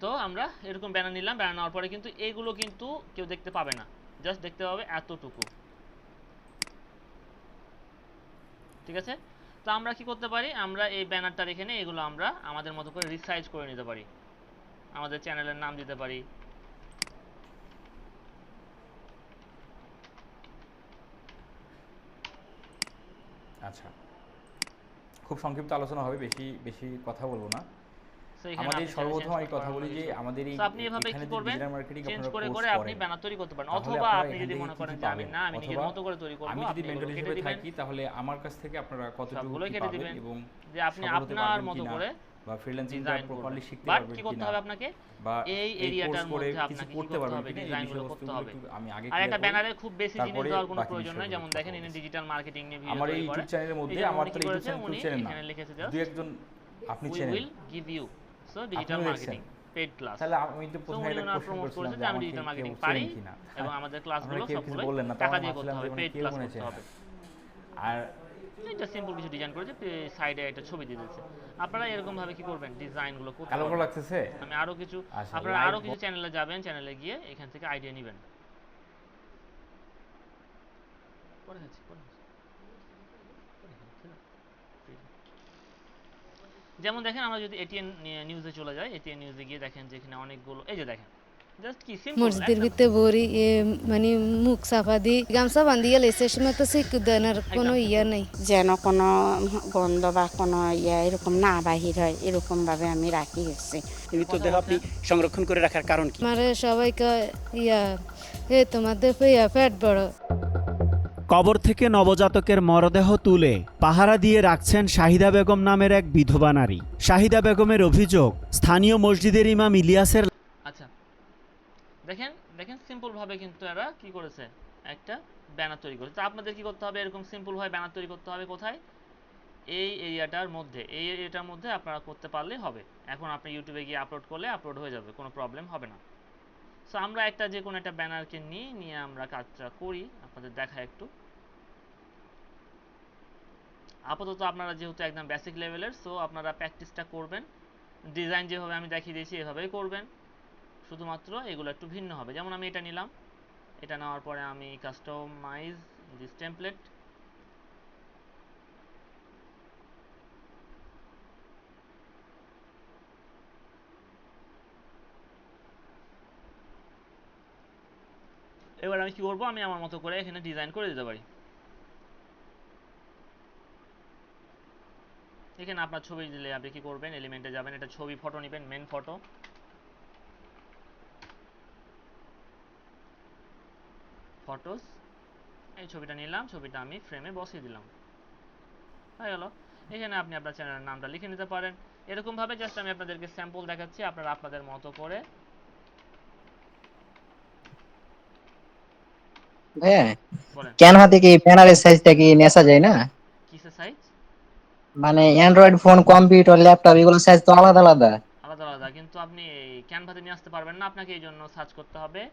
Speaker 1: তো আমরা এরকম ব্যানার নিলাম। ব্যানার নেওয়ার পরে কিন্তু এইগুলো কিন্তু কেউ দেখতে পাবে না, জাস্ট দেখতে পাবে এতটুকু। ঠিক আছে? তো আমরা কি করতে পারি, আমরা এই ব্যানারটা রেখে নিয়ে এগুলো আমরা আমাদের মতো করে রিসাইজ করে নিতে পারি, আমাদের চ্যানেলের নাম দিতে পারি।
Speaker 3: আচ্ছা, খুব সংক্ষিপ্ত আলোচনা হবে, বেশি বেশি কথা বলবো না।
Speaker 1: সো এখানে
Speaker 3: আমাদের
Speaker 1: আপনি
Speaker 3: সর্বপ্রথম আমি কথা বলি যে আমাদের এই
Speaker 1: সো আপনি এভাবে কি করবেন, চেঞ্জ করে করে আপনি ব্যানার তৈরি করতে পারেন।
Speaker 3: তাহলে
Speaker 1: অথবা
Speaker 3: আপনারা
Speaker 1: আপনি
Speaker 3: এখান
Speaker 1: যদি
Speaker 3: থেকে
Speaker 1: মনে
Speaker 3: কি
Speaker 1: করেন
Speaker 3: কি
Speaker 1: যে আমি
Speaker 3: পাবেন?
Speaker 1: না, আমি নিজের
Speaker 3: অথবা
Speaker 1: মতো করে তৈরি করব,
Speaker 3: আমি যদি
Speaker 1: আপনি এগুলো
Speaker 3: মেন্টর
Speaker 1: কেটে
Speaker 3: হিসেবে
Speaker 1: দিবেন,
Speaker 3: থাকি তাহলে আমার কাছ থেকে আপনারা কতটুকু
Speaker 1: সবগুলোই
Speaker 3: কি
Speaker 1: কেটে
Speaker 3: পাবেন
Speaker 1: দিবেন,
Speaker 3: এবং
Speaker 1: যে আপনি
Speaker 3: সফল হতে
Speaker 1: আপনার
Speaker 3: পারবেন
Speaker 1: মতো
Speaker 3: কিনা,
Speaker 1: করে
Speaker 3: বা ফ্রিল্যান্সিংটা
Speaker 1: ডিজাইন
Speaker 3: প্রপারলি
Speaker 1: করবেন।
Speaker 3: শিখতে
Speaker 1: বাট
Speaker 3: পারবেন
Speaker 1: কি করতে
Speaker 3: কিনা,
Speaker 1: হবে আপনাকে,
Speaker 3: বা
Speaker 1: এই এরিয়াটার
Speaker 3: করে
Speaker 1: মধ্যে
Speaker 3: কিছু
Speaker 1: আপনাকে কি
Speaker 3: করতে
Speaker 1: করতে
Speaker 3: পারবেন
Speaker 1: হবে,
Speaker 3: কিনা, এই
Speaker 1: ডিজাইনগুলো করতে
Speaker 3: বিষয়বস্তুগুলো
Speaker 1: হবে।
Speaker 3: একটু আমি আগে
Speaker 1: আর
Speaker 3: ক্লিয়ার
Speaker 1: একটা
Speaker 3: করি।
Speaker 1: ব্যানারে খুব বেশি জিনিস
Speaker 3: তারপরে
Speaker 1: দেওয়ার কোনো
Speaker 3: বাকি
Speaker 1: প্রয়োজন নাই।
Speaker 3: বিষয়গুলো
Speaker 1: যেমন
Speaker 3: কথা
Speaker 1: দেখেন
Speaker 3: বলবো।
Speaker 1: ইনি ডিজিটাল মার্কেটিং নিয়ে ভিডিও
Speaker 3: আমার এই
Speaker 1: তৈরি করে,
Speaker 3: ইউটিউব চ্যানেলের মধ্যে,
Speaker 1: এইজন্য
Speaker 3: আমার
Speaker 1: উনি
Speaker 3: তো
Speaker 1: কি
Speaker 3: ইউটিউব
Speaker 1: করেছে,
Speaker 3: চ্যানেল
Speaker 1: উনি
Speaker 3: চেনেন না,
Speaker 1: এখানে লিখেছে
Speaker 3: দুই
Speaker 1: জাস্ট
Speaker 3: একজন আপনি
Speaker 1: উই
Speaker 3: চেনেন,
Speaker 1: will give you so digital
Speaker 3: আপনিও
Speaker 1: মার্কেটিং
Speaker 3: দেখছেন।
Speaker 1: Paid class.
Speaker 3: তাহলে আমি তো
Speaker 1: সো
Speaker 3: প্রথমে
Speaker 1: উনি
Speaker 3: একটা
Speaker 1: ওনার
Speaker 3: কোশ্চেন
Speaker 1: প্রমোট
Speaker 3: করছিলাম
Speaker 1: করেছে
Speaker 3: যে
Speaker 1: যে আমি
Speaker 3: আমাকে
Speaker 1: ডিজিটাল
Speaker 3: কেউ
Speaker 1: মার্কেটিং
Speaker 3: চেনেন
Speaker 1: পারি,
Speaker 3: কিনা,
Speaker 1: এবং আমাদের ক্লাসগুলো
Speaker 3: আপনারা কেউ কিছু
Speaker 1: সবগুলোই
Speaker 3: বললেন না,
Speaker 1: টাকা
Speaker 3: তখন
Speaker 1: দিয়ে করতে
Speaker 3: ভাবছিলাম
Speaker 1: হবে,
Speaker 3: যে মানে
Speaker 1: পেইড
Speaker 3: কে
Speaker 1: ক্লাস
Speaker 3: মনে
Speaker 1: করতে হবে।
Speaker 3: আর
Speaker 1: এটা সিম্পল কিছু ডিজাইন করেছে, সাইডে একটা ছবি দিয়ে দিয়েছে। আপনারা এরকম ভাবে কি করবেন, ডিজাইনগুলো করতে
Speaker 3: কালো
Speaker 1: পারবেন।
Speaker 3: লাগতেছে।
Speaker 1: আমি আরো কিছু,
Speaker 3: আচ্ছা,
Speaker 1: আপনারা
Speaker 3: লাইভ
Speaker 1: আরো কিছু চ্যানেলে যাবেন, চ্যানেলে গিয়ে এখান থেকে আইডিয়া নেবেন। পরে খাচ্ছি, পরে খাচ্ছি, পরে খাচ্ছি না। যেমন দেখেন, আমরা যদি এটিএন নিউজে চলে যাই, এটিএন নিউজে গিয়ে দেখেন যে এখানে অনেকগুলো, এই যে দেখেন জাস্ট কি সিম্পল
Speaker 4: মসজিদের ভিতরে বড়ি মানে মুখ সাফা দিয়ে গামছা বান্ধিয়ে লেছে, সময় তো শিক্ষুদানের কোনো ইয়া নেই,
Speaker 5: যেন কোনো গন্ধ বা কোনো ইয়া এরকম না বাহির হয়, এরকম ভাবে আমি রাখি হচ্ছে।
Speaker 6: মৃতদেহ আপনি সংরক্ষণ করে রাখার কারণ কি?
Speaker 4: মানে সবাইকে ইয়া তোমাদের পেট বড়।
Speaker 7: কবর থেকে নবজাতকের মরদেহ তুলে পাহারা দিয়ে রাখছেন শাহিদা বেগম নামের এক বিধবা নারী। শাহিদা বেগমের অভিযোগ, স্থানীয় মসজিদের ইমাম ইলিয়াসের।
Speaker 1: আচ্ছা, দেখেন দেখেন সিম্পল ভাবে কিন্তু এরা কি করেছে, একটা ব্যানার তৈরি করেছে। তো আপনাদের কি করতে হবে, এরকম সিম্পল ভাবে ব্যানার তৈরি করতে হবে। কোথায়? এই এরিয়াটার মধ্যে, এই এরিয়াটার মধ্যে আপনারা করতে পারলে হবে। এখন আপনি ইউটিউবে গিয়ে আপলোড করলে আপলোড হয়ে যাবে, কোনো প্রবলেম হবে না। সো আমরা একটা যে কোনো একটা ব্যানারকে নিয়ে আমরা কাজটা করি, আপনাদের দেখায় একটু। আপাতত আপনারা যেহেতু একদম বেসিক লেভেলের, সো আপনারা প্র্যাকটিসটা করবেন। ডিজাইন যেভাবে আমি দেখিয়ে দিয়েছি এভাবেই করবেন, শুধুমাত্র এগুলো একটু ভিন্ন হবে। যেমন আমি এটা নিলাম, এটা নেওয়ার পরে আমি কাস্টমাইজ দিস টেমপ্লেট, এবার আমি কি করবো, আমি আমার মতো করে এখানে ডিজাইন করে দিতে পারি। এখানে আপনার ছবি দিলে আপনি কি করবেন, এলিমেন্টে যাবেন, এটা ছবি ফটো নেবেন, মেন ফটো, ফটোস, এই ছবিটা নিলাম, ছবিটা আমি ফ্রেমে বসিয়ে দিলাম, হয়ে গেল। এখানে আপনি আপনার চ্যানেলের নামটা লিখে নিতে পারেন। এরকমভাবে জাস্ট আমি আপনাদেরকে স্যাম্পল দেখাচ্ছি, আপনারা আপনাদের মতো করে
Speaker 2: ভাইয়া
Speaker 1: বলেন।
Speaker 2: ক্যানভা থেকে ব্যানারের সাইজটা কি নেসা যায় না?
Speaker 1: কিসের সাইজ?
Speaker 2: মানে অ্যান্ড্রয়েড ফোন, কম্পিউটার, ল্যাপটপ এগুলোর সাইজ তো আলাদা আলাদা।
Speaker 1: আলাদা আলাদা, কিন্তু আপনি এই ক্যানভাতে নিয়ে আসতে পারবেন না, আপনাকে এই জন্য সার্চ করতে হবে,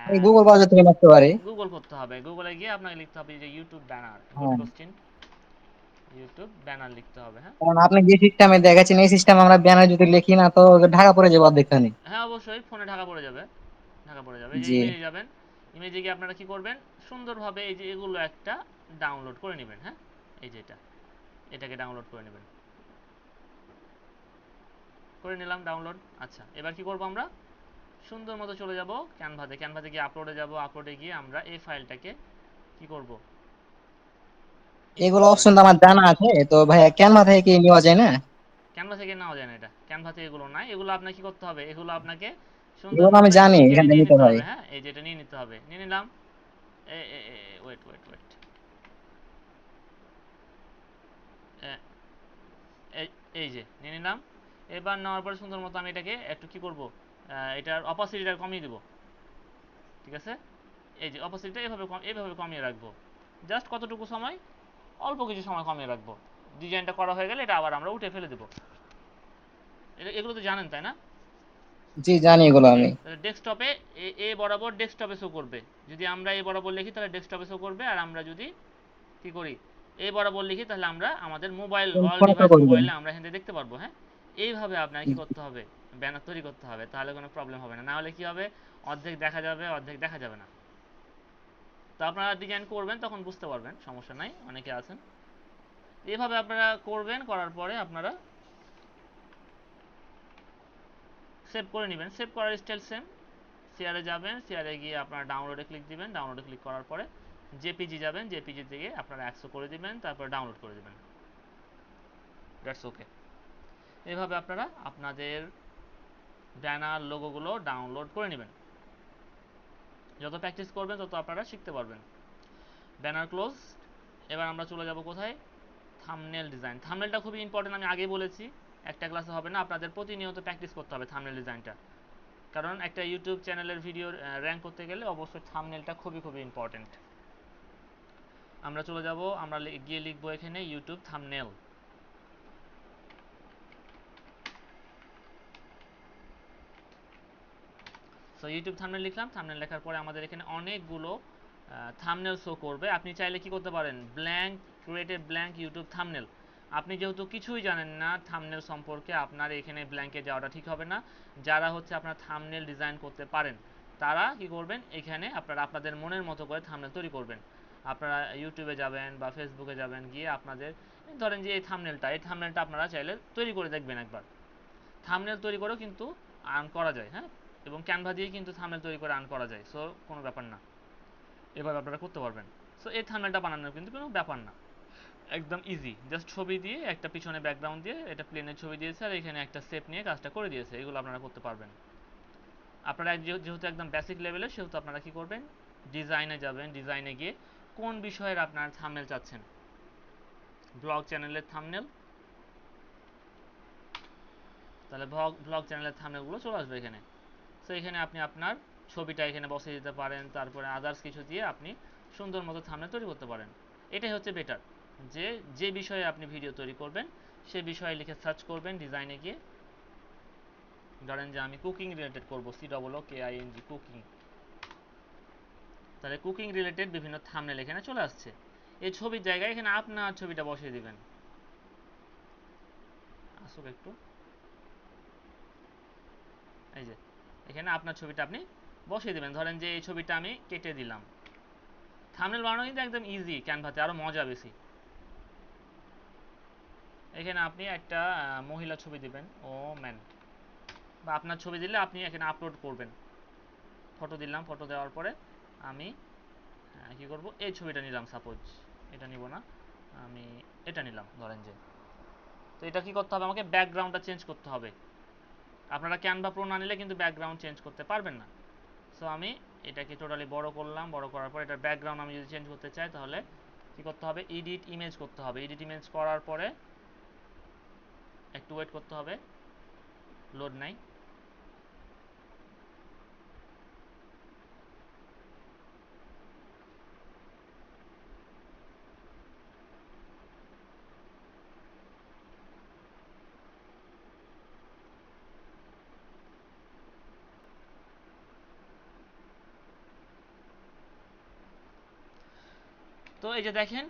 Speaker 2: আমি গুগল ব্রাউজার থেকে নিতে পারি।
Speaker 1: গুগল করতে হবে। গুগলে গিয়ে আপনাকে লিখতে হবে যে ইউটিউব ব্যানার, গুড
Speaker 2: হ্যাঁ,
Speaker 1: কোশ্চেন, ইউটিউব ব্যানার লিখতে হবে। হ্যাঁ,
Speaker 2: কারণ আপনি যে সিস্টেমে দেখাচ্ছেন এই সিস্টেম আমরা ব্যানার যদি লিখি না তো ঢাকা পড়ে যাবো অর্ধেকখানি।
Speaker 1: হ্যাঁ অবশ্যই ফোনে ঢাকা পড়ে যাবে, ঢাকা পড়ে যাবে। এই যে
Speaker 2: জি।
Speaker 1: ইমেজে যাবেন, ইমেজে গিয়ে আপনারা কি করবেন, সুন্দরভাবে এই যে এগুলো একটা ডাউনলোড করে নেবেন। হ্যাঁ, এই যে এটাকে ডাউনলোড করে নেবেন, করে নিলাম ডাউনলোড। আচ্ছা, এবার কি করব আমরা, সুন্দর মতো চলে যাব ক্যানভাতে, ক্যানভাতে গিয়ে আপলোডে যাব, আপলোডে গিয়ে আমরা এই ফাইলটাকে কি করব,
Speaker 2: এগুলো
Speaker 1: ইম্পোর্ট করে
Speaker 2: অপশন
Speaker 1: নেব।
Speaker 2: তো আমার জানা আছে, তো ভাইয়া ক্যানভা থেকে কি নেওয়া যায় না?
Speaker 1: ক্যানভা থেকে নেওয়া যায় না, এটা ক্যানভাতে এগুলো নাই, এগুলো আপনাকে কি করতে হবে, এগুলো আপনাকে সুন্দর
Speaker 2: এগুলো
Speaker 1: মতো
Speaker 2: আমি
Speaker 1: এখান
Speaker 2: জানি,
Speaker 1: থেকে
Speaker 2: এখান থেকে
Speaker 1: নিয়ে
Speaker 2: নিতে
Speaker 1: নিতে
Speaker 2: হয়।
Speaker 1: হবে। হ্যাঁ, এই যে এটা নিয়ে নিতে হবে, নিয়ে নিলাম। ওয়েট ওয়েট ওয়েট, এই এই যে নিয়ে নিলাম। এবার নেওয়ার পরে সুন্দর মতো আমি এটাকে একটু কি করব, এটার অপাসিটিটা কমিয়ে দিব। ঠিক আছে, এই যে অপাসিটিটা এভাবে কমিয়ে রাখবো। জাস্ট কতটুকু সময়, অল্প কিছু সময় কমিয়ে রাখবো। ডিজাইনটা করা হয়ে গেলে এটা আবার আমরা উঠে ফেলে দেবো। এগুলো তো জানেন তাই না?
Speaker 2: জি জানি এগুলো আমি।
Speaker 1: ডেস্কটপে এ বরাবর ডেস্কটপে শো করবে। যদি আমরা এ বরাবর লিখি তাহলে ডেস্কটপে শো করবে, আর আমরা যদি কি করি এ বরাবর লিখি তাহলে আমরা আমাদের মোবাইল, অল
Speaker 2: ফোনে তো
Speaker 1: ডিভাইস
Speaker 2: করবেন।
Speaker 1: মোবাইলে আমরা এখান থেকে দেখতে পারবো। হ্যাঁ, এইভাবে আপনাকে কি করতে হবে, ব্যানার তৈরি করতে হবে, তাহলে কোনো প্রবলেম হবে না। না হলে কি হবে, অর্ধেক দেখা যাবে, অর্ধেক দেখা যাবে না। তো আপনারা ডিজাইন করবেন তখন বুঝতে পারবেন, সমস্যা নাই, অনেকে আছেন। এইভাবে আপনারা করবেন, করার পরে আপনারা সেভ করে নেবেন। সেভ করার স্টাইল সেম, শেয়ারে যাবেন, শেয়ারে গিয়ে আপনারা ডাউনলোডে ক্লিক দিবেন, ডাউনলোডে ক্লিক করার পরে জেপিজি যাবেন, জেপিজি থেকে আপনারা অ্যাক্সেস করে দিবেন, তারপর ডাউনলোড করে দিবেন। That's okay. এইভাবে আপনারা আপনাদের ব্যানার লোগোগুলো ডাউনলোড করে নেবেন। যত প্র্যাকটিস করবেন তত আপনারা শিখতে পারবেন। Banner close. এবার আমরা চলে যাব কোথায়, থাম্বনেল ডিজাইন। থাম্বনেলটা খুবই ইম্পর্টেন্ট, আমি আগেই বলেছি, একটা ক্লাসে হবে না, আপনাদের প্রতিনিয়ত প্র্যাকটিস করতে হবে থাম্বনেল ডিজাইনটা। কারণ একটা ইউটিউব চ্যানেলের ভিডিও র্যাঙ্ক করতে গেলে অবশ্যই থাম্বনেলটা খুবই খুবই ইম্পর্টেন্ট। আমরা চলে যাব, আমরা গিয়ে লিখবো এখানে YouTube thumbnail. So YouTube thumbnail লিখলাম, থাম্বনেল লেখার পরে আমাদের এখানে অনেকগুলো থাম্বনেল শো করবে। আপনি চাইলে কি করতে পারেন, blank, create a blank YouTube thumbnail. আপনি যেহেতু কিছুই জানেন না থাম্বনেল সম্পর্কে, আপনার এখানে ব্ল্যাঙ্কে যাওয়াটা ঠিক হবে না। যারা হচ্ছে আপনার থাম্বনেল ডিজাইন করতে পারেন তারা কি করবেন, এখানে আপনারা আপনাদের মনের মতো করে থাম্বনেল তৈরি করবেন। আপনারা ইউটিউবে যাবেন বা ফেসবুকে যাবেন, গিয়ে আপনাদের ধরেন যে এই থাম্বনেলটা আপনারা চাইলে তৈরি করে দেখবেন একবার। থাম্বনেল তৈরি করেও কিন্তু আর্ন করা যায়। হ্যাঁ, এবং ক্যানভা দিয়ে কিন্তু থাম্বনেল তৈরি করে আর্ন করা যায়। সো কোনো ব্যাপার না, এভাবে আপনারা করতে পারবেন। সো এই থাম্বনেলটা বানানোর কিন্তু কোনো ব্যাপার না, একদম ইজি। জাস্ট ছবি দিয়ে, একটা পিছনে ব্যাকগ্রাউন্ড দিয়ে, এটা প্লেনের ছবি দিয়েছে, আর এখানে একটা শেপ নিয়ে কাজটা করে দিয়েছে। এগুলো আপনারা করতে পারবেন। আপনারা যেহেতু একদম বেসিক লেভেলে, সেহেতু আপনারা কি করবেন, ডিজাইনে যাবেন, ডিজাইনে গিয়ে কোন বিষয়ের আপনার থাম্বনেল চাচ্ছেন, ব্লগ চ্যানেলের থাম্বনেল, তাহলে ব্লগ চ্যানেলের থাম্বনেলগুলো চলে আসবে এখানে। সো এখানে আপনি আপনার ছবিটা এখানে বসিয়ে দিতে পারেন, তারপরে আদার্স কিছু দিয়ে আপনি সুন্দর মতো থাম্বনেল তৈরি করতে পারেন। এটাই হচ্ছে বেটার, যে বিষয়ে আপনি ভিডিও তৈরি করবেন সে বিষয়ে লিখে সার্চ করবেন ডিজাইনে গিয়ে। ধরেন যে আমি কুকিং রিলেটেড করবো, COOKING, কুকিং, তাহলে কুকিং রিলেটেড বিভিন্ন থাম্বনেল এখানে চলে আসছে। এই ছবির জায়গায় এখানে আপনার ছবিটা বসিয়ে দিবেন। আসুক একটু, এই যে এখানে আপনার ছবিটা আপনি বসিয়ে দিবেন। ধরেন যে এই ছবিটা আমি কেটে দিলাম। থাম্বনেল বানানো কিন্তু একদম ইজি, ক্যানভাতে আরো মজা বেশি। এখানে আপনি একটা মহিলা ছবি দিবেন, ও ম্যান, বা আপনার ছবি দিলে আপনি এখানে আপলোড করবেন। ফটো দিলাম, ফটো দেওয়ার পরে আমি কি করব, এই ছবিটা নিলাম, সাপোজ এটা নিব না, আমি এটা নিলাম ধরেন যে। তো এটা কি করতে হবে, আমাকে ব্যাকগ্রাউন্ডটা চেঞ্জ করতে হবে। আপনারা ক্যানভা প্রো না নিলে কিন্তু ব্যাকগ্রাউন্ড চেঞ্জ করতে পারবেন না। সো আমি এটাকে টোটালি বড় করলাম, বড় করার পর এটার ব্যাকগ্রাউন্ড আমি যদি চেঞ্জ করতে চাই তাহলে কি করতে হবে, এডিট ইমেজ করতে হবে। এডিট ইমেজ করার পরে একটু ওয়েট করতে হবে, লোড নাই। তো এই যে দেখেন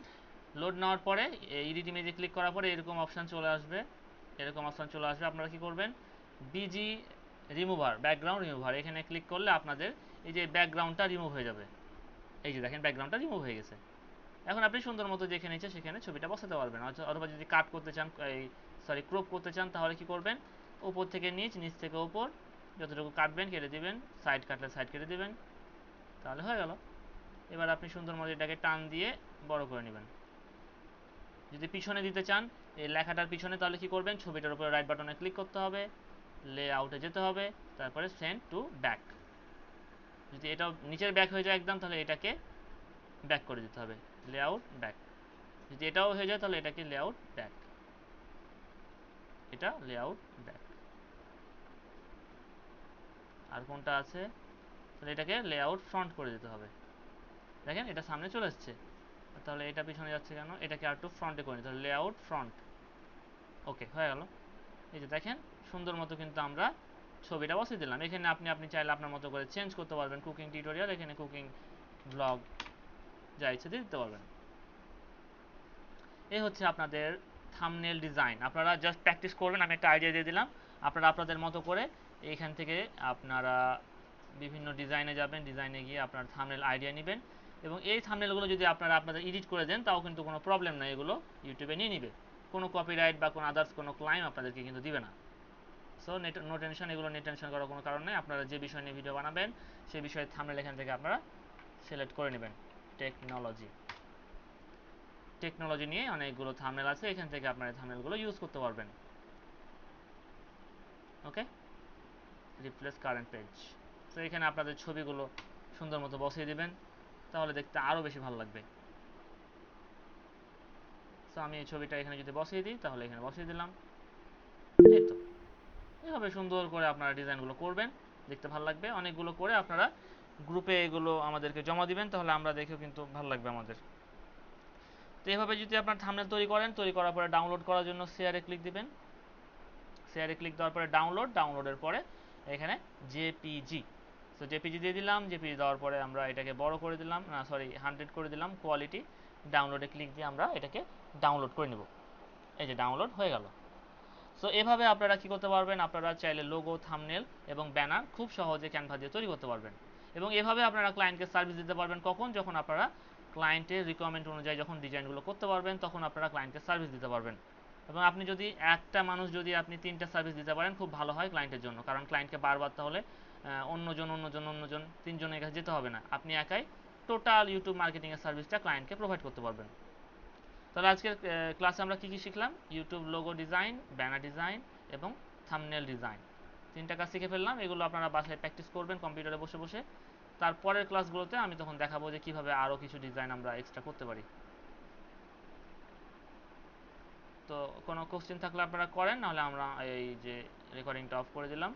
Speaker 1: লোড নেওয়ার পরে এডিট ইমেজে ক্লিক করার পরে এরকম অপশান চলে আসবে, এরকম অপশান চলে আসবে। আপনারা কি করবেন, বিজি রিমুভার, ব্যাকগ্রাউন্ড রিমুভার, এখানে ক্লিক করলে আপনাদের এই যে ব্যাকগ্রাউন্ডটা রিমুভ হয়ে যাবে। এই যে দেখেন ব্যাকগ্রাউন্ডটা রিমুভ হয়ে গেছে। এখন আপনি সুন্দর মতো যেখানে ইচ্ছে সেখানে ছবিটা বসাতে পারবেন। অথবা যদি কাট করতে চান, ক্রপ করতে চান, তাহলে কি করবেন, উপর থেকে নিচ, নিচ থেকে উপর যতটুকু কাটবেন কেটে দিবেন, সাইড কাটলে সাইড কেটে দিবেন, তাহলে হয়ে গেল। এবার আপনি সুন্দর মতো এটাকে টান দিয়ে বড় করে নেবেন। যদি পিছনে দিতে চান এই লেখাটার পিছনে, তাহলে কি করবেন, ছবিটার উপরে রাইট বাটনে ক্লিক করতে হবে, লেআউটে যেতে হবে, তারপরে সেন্ড টু ব্যাক। যদি এটা নিচের ব্যাক হয়ে যায় একদম, তাহলে এটাকে ব্যাক করে দিতে হবে, লেআউট ব্যাক। যদি এটাও হয়ে যায় তাহলে এটাকে লেআউট ব্যাক, এটা লেআউট ব্যাক। আর কোনটা আছে, তাহলে এটাকে লেআউট ফ্রন্ট করে দিতে হবে। দেখেন এটা সামনে চলে আসছে, তাহলে এটা পিছনে যাচ্ছে কেন, এটাকে আর একটু ফ্রন্টে করে নিতে হবে, লেআউট ফ্রন্ট। ওকে, হয়ে গেল। এই যে দেখেন সুন্দর মতো কিন্তু আমরা ছবিটা বসিয়ে দিলাম। এখানে আপনি চাইলে আপনার মতো করে চেঞ্জ করতে পারবেন। কুকিং টিউটোরিয়াল, এখানে কুকিং ব্লগ যা ইচ্ছে দিয়ে দিতে পারবেন। এই হচ্ছে আপনাদের থাম্বনেল ডিজাইন। আপনারা জাস্ট প্র্যাকটিস করবেন, আমি একটা আইডিয়া দিয়ে দিলাম। আপনারা আপনাদের মতো করে এইখান থেকে আপনারা বিভিন্ন ডিজাইনে যাবেন, ডিজাইনে গিয়ে আপনার থাম্বনেল আইডিয়া নেবেন, এবং এই থাম্বনেলগুলো যদি আপনারা আপনাদের এডিট করে দেন তাও কিন্তু কোনো প্রবলেম নাই, এগুলো ইউটিউবে নিয়ে নিবে। কোনো কপিরাইট বা কোনো আদার্স কোনো ক্লাইম আপনাদেরকে কিন্তু দিবে না। সো নো টেনশন, এগুলো নিয়ে টেনশন করার কোনো কারণ নেই। আপনারা যে বিষয় নিয়ে ভিডিও বানাবেন সেই বিষয়ে থাম্বনেল এখান থেকে আপনারা সিলেক্ট করে নেবেন। টেকনোলজি নিয়ে অনেকগুলো থাম্বনেল আছে, এখান থেকে আপনারা থাম্বনেলগুলো ইউজ করতে পারবেন। ওকে, রিপ্লেস কারেন্ট পেজ। তো এখানে আপনাদের ছবিগুলো সুন্দর মতো বসিয়ে দিবেন, তাহলে দেখতে আরও বেশি ভালো লাগবে। তো আমি এই ছবিটা এখানে যদি বসিয়ে দিই, তাহলে এখানে বসিয়ে দিলাম। এই তো এভাবে সুন্দর করে আপনারা ডিজাইনগুলো করবেন, দেখতে ভালো লাগবে। অনেকগুলো করে আপনারা গ্রুপে এগুলো আমাদেরকে জমা দিবেন, তাহলে আমরা দেখেও কিন্তু ভালো লাগবে আমাদের। তো এভাবে যদি আপনার থাম্বনেল তৈরি করেন, তৈরি করার পরে ডাউনলোড করার জন্য শেয়ারে ক্লিক দিবেন। শেয়ারে ক্লিক দেওয়ার পরে ডাউনলোডের পরে এখানে জেপিজি, তো জেপিজি দিয়ে দিলাম। জেপিজি দেওয়ার পরে আমরা এটাকে বড় করে দিলাম, 100 করে দিলাম কোয়ালিটি। ডাউনলোডে ক্লিক দিয়ে আমরা এটাকে ডাউনলোড করে নেব। এই যে ডাউনলোড হয়ে গেল। সো এভাবে আপনারা কি করতে পারবেন, আপনারা চাইলে লোগো, থাম্বনেল এবং ব্যানার খুব সহজে ক্যানভা দিয়ে তৈরি করতে পারবেন। এবং এভাবে আপনারা ক্লায়েন্টকে সার্ভিস দিতে পারবেন। কখন, যখন আপনারা ক্লায়েন্টের রিকোয়ারমেন্ট অনুযায়ী যখন ডিজাইনগুলো করতে পারবেন, তখন আপনারা ক্লায়েন্টকে সার্ভিস দিতে পারবেন। এবং আপনি যদি একটা মানুষ যদি আপনি 3টা সার্ভিস দিতে পারেন, খুব ভালো হয় ক্লায়েন্টের জন্য। কারণ ক্লায়েন্টকে বারবার তাহলে অন্যজন 3জনের কাছে যেতে হবে না, আপনি একাই টোটাল ইউটিউব মার্কেটিংয়ের সার্ভিসটা ক্লায়েন্টকে প্রোভাইড করতে পারবেন। তাহলে আজকের ক্লাসে আমরা কি শিখলাম, YouTube logo design, banner design এবং থাম্বনেল ডিজাইন, 3টা কাজ শিখে ফেললাম। এগুলো আপনারা বাসায় প্র্যাকটিস করবেন কম্পিউটারে বসে বসে। তারপরের ক্লাসগুলোতে আমি তখন দেখাবো যে কীভাবে আরও কিছু ডিজাইন আমরা এক্সট্রা করতে পারি। তো কোনো কোশ্চেন থাকলে আপনারা করেন, নাহলে আমরা এই যে রেকর্ডিংটা অফ করে দিলাম।